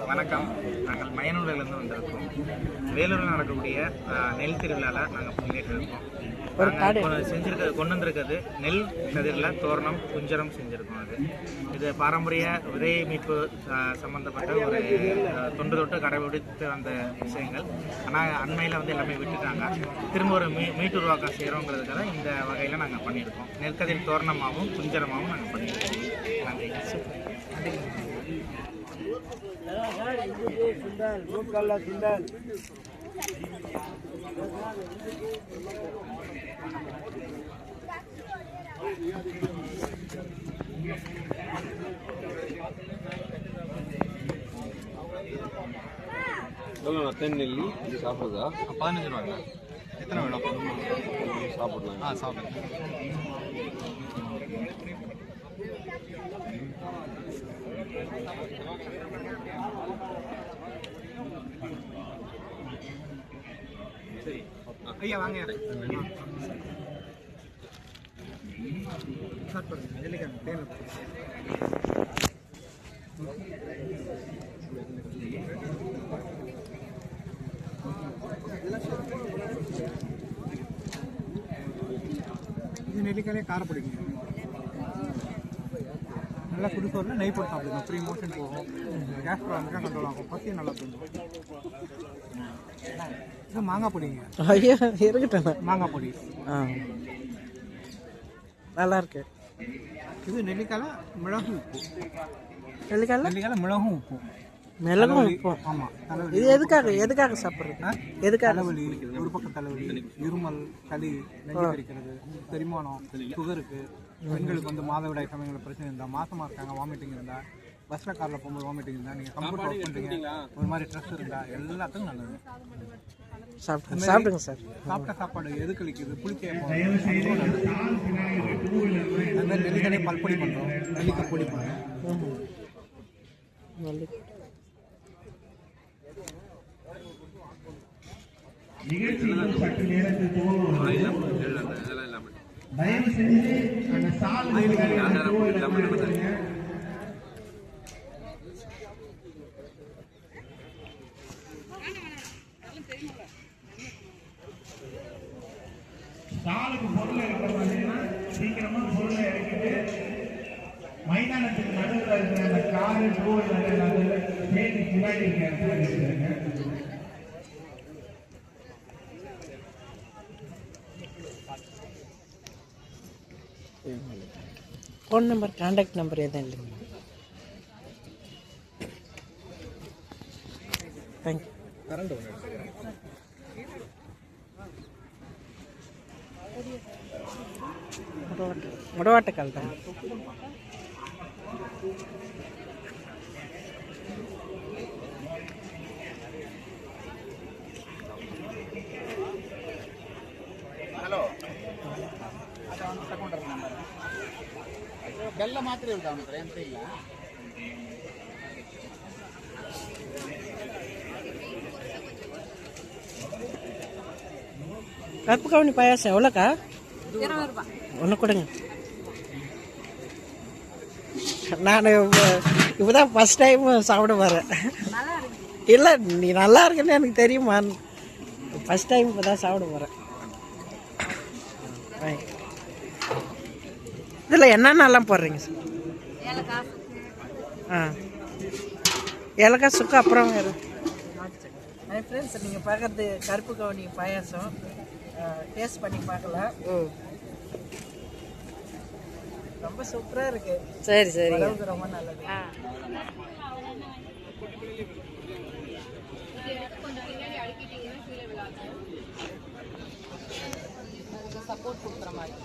வணக்கம். நாங்கள் மயனூரிலிருந்து வந்திருக்கோம். வேலூரில் நடக்கக்கூடிய நெல் திருவிழாவில் நாங்கள் பங்கேற்றிருக்கோம். கொண்டு வந்திருக்கிறது நெல் கதிரில் தோரணம் குஞ்சரம் செஞ்சுருக்கோம். இது பாரம்பரிய விதை மீட்பு சம்மந்தப்பட்ட ஒரு தொன்று தொட்டு கடைபிடித்து வந்த விஷயங்கள். ஆனால் அண்மையில் எல்லாமே விட்டுட்டாங்க. திரும்ப ஒரு மீட்டுருவாக்கம் செய்கிறோங்கிறதுக்காக இந்த வகையில் நாங்கள் பண்ணியிருக்கோம். நெற்கதிர் தோரணமாகவும் குஞ்சரமாகவும் நாங்கள் பண்ணியிருக்கோம். நன்றி. நெல்லி இது சாப்பிடுதா? 15 ரூபாங்க. எத்தனை வேணும்? சாப்பிடலாம். சாப்பிடுங்க. சரி ஐயா வாங்க. இது நெல்லிக்காயே காரப்பிடிக்குங்க. நல்லா குடிசோரில் நெய் போட்டு சாப்பிடுங்க. ஃப்ரீ மோஷன் போகும். கேஸ் ப்ராப்ளம் கண்ட்ரோல் ஆகும். பசியும் நல்லா தூண்டும். இது மாங்காய் பொடிங்க. ஐயா இருக்கட்டும். மாங்காய் பொடி நல்லா இருக்கு. இது நெல்லிக்காய் மிளகு உப்பு. நெல்லிக்காய் மிளகும் உப்பு. மிளகும் உப்பு. ஆமாம். இது எதுக்காக சாப்பிட்றது? எதுக்காக? தலைவலி, ஒரு பக்கம் தலைவலி, இருமல், சளி, நெஞ்சு கரிக்கிறது, செரிமானம், சுகருக்கு, பெண்களுக்கு மாதவிடாய் சமயங்களில் பிரச்சனை இருந்தால், மாசமாக இருக்காங்க, வாமிட்டிங் இருந்தால், பஸ்ஸில் காரில் போகும்போது வாமிட்டிங் இருந்தால், நீங்கள் கம்ப்யூட்டர் ஒர்க் பண்ணுறீங்க, ஒரு மாதிரி ஸ்ட்ரெஸ் இருந்தால் எல்லாத்துக்கும் நல்லது. சாப்பிடுங்க சார். சாப்பிட்ட சாப்பாடு எது கழிக்குது, புளிக்க அந்த மாதிரி நெல்லிக்கடை பல்பொடி பண்ணுறோம், நெல்லிக்காய் பொடி பண்ணுறோம். தயவு செஞ்சு அந்த சால் சாலுக்கு பொருளை பார்த்தீங்கன்னா சீக்கிரமா பொருளை இறக்கிட்டு மைதானத்துக்கு நடுவில் இருக்கிற அந்த காரு டூர் சேர்த்து முன்னாடி இருக்கிற ஃபோன் நம்பர் கான்டாக்ட் நம்பர் எதுவும் இல்லைங்க. தேங்க்யூ. முடவாட்டக்கால் தான். ಹಲೋ ತಗೊಂಡ್ರೆ ಬೆಲ್ಲ ಮಾತ್ರ ಇಲ್ದ ಅವನ ಹತ್ರ ಎಂತ ಇಲ್ಲ. கருப்பு கவுனி பாயாசம் எவ்வளோக்கா? 20 ரூபாய். ஒன்று கொடுங்க. நான் இப்போதான் ஃபஸ்ட் டைம் சாப்பிட வரேன். இல்லை நீ நல்லா இருக்குன்னு எனக்கு தெரியுமா. ஃபஸ்ட் டைம் இப்போ தான் சாப்பிட போகிறேன். இதில் என்னென்னலாம் போடுறீங்க சார்? ஏலக்காய் சுக்கு அப்புறம் வேறு. ஃப்ரெண்ட்ஸ் நீங்கள் பார்க்குறது கருப்பு கவுனி பாயாசம். டேஸ்ட் பண்ணி பார்க்கலாம். ரொம்ப சூப்பராக இருக்கு. சரி சரி, ரொம்ப நல்லது. சப்போர்ட் கொடுக்குற மாதிரி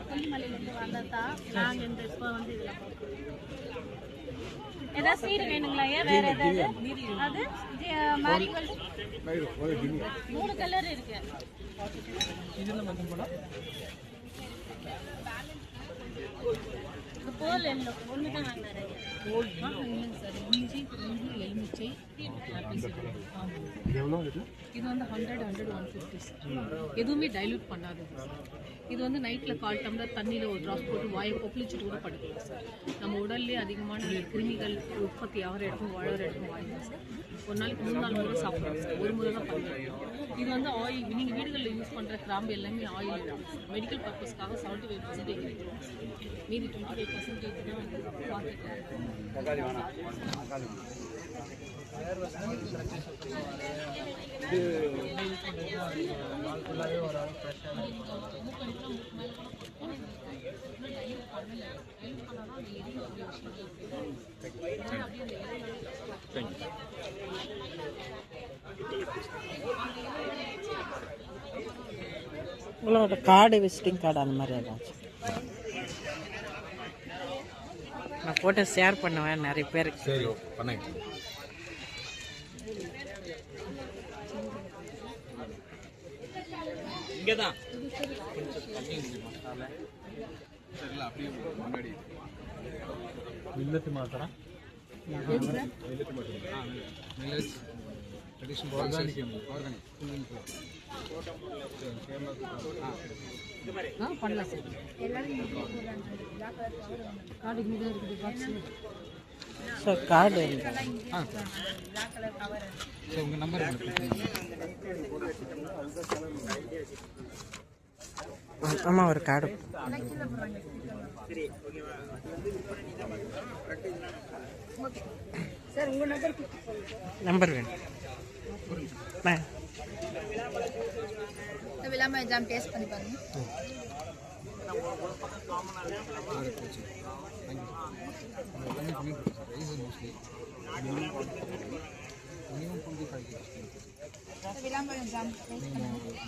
கொல்லிமலையிலேருந்து வந்ததா நாங்கள் இந்த இப்போ இதில் ஏதாவது சீடு வேணுங்களா? ஏன் வேற ஏதாவது? அது மாரிகோல்டு 3 கலர் இருக்கு. போல் எல்லோ ஒன்று தான் வாங்கினாரு இல்லைங்க சார், இஞ்சி எலுமிச்சை இது வந்து 100 150 சார். எதுவுமே டைல்யூட் பண்ணாதது சார். இது வந்து நைட்டில் 1/4 டம்ளர் தண்ணியில் ஒரு ட்ராப் போட்டு வாயை கொப்பளிச்சுட்டு கூட படுக்கலாம் சார். நம்ம உடல்லே அதிகமான கிருமிகள் உற்பத்தி ஆகிற இடத்துக்கும் வாழற இடத்துக்கும் வாங்கிக்கலாம் சார். ஒரு நாளைக்கு 3-4 முறை சாப்பிடலாம் சார். ஒரு முறை தான் பண்ணுறோம். இது வந்து ஆயில், நீங்கள் வீடுகளில் யூஸ் பண்ணுற கிராம்பு எல்லாமே ஆயில் மெடிக்கல் பர்பஸ்க்காக 75% வைக்கிறோம். மீதி 25% தான் வந்து பார்த்துக்கலாம். உங்களோட கார்டு, விசிட்டிங் கார்டு அந்த மாதிரி ஏதாச்சும் நான் போட்டு ஷேர் பண்ணுவேன் நிறைய பேருக்கு. சரி பண்ணேன். இங்கதான் மில்லத்து மாத்திரம் பண்ணலாம் சார். கார்டு இங்கே தான் இருக்குது பாக்ஸு. சார் கார்டு உங்கள் நம்பர் ஆமாம் ஒரு கார்டு சார் உங்கள் நம்பர் வேணும். விளாம எக்ஸாம் டேஸ்ட் பண்ணி பாருங்க. விளாம்பரம் எக்ஸாம்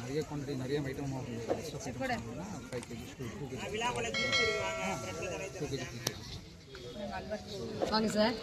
நிறைய குவான்டிட்டி நிறைய ஐட்டம் வாங்க சார்.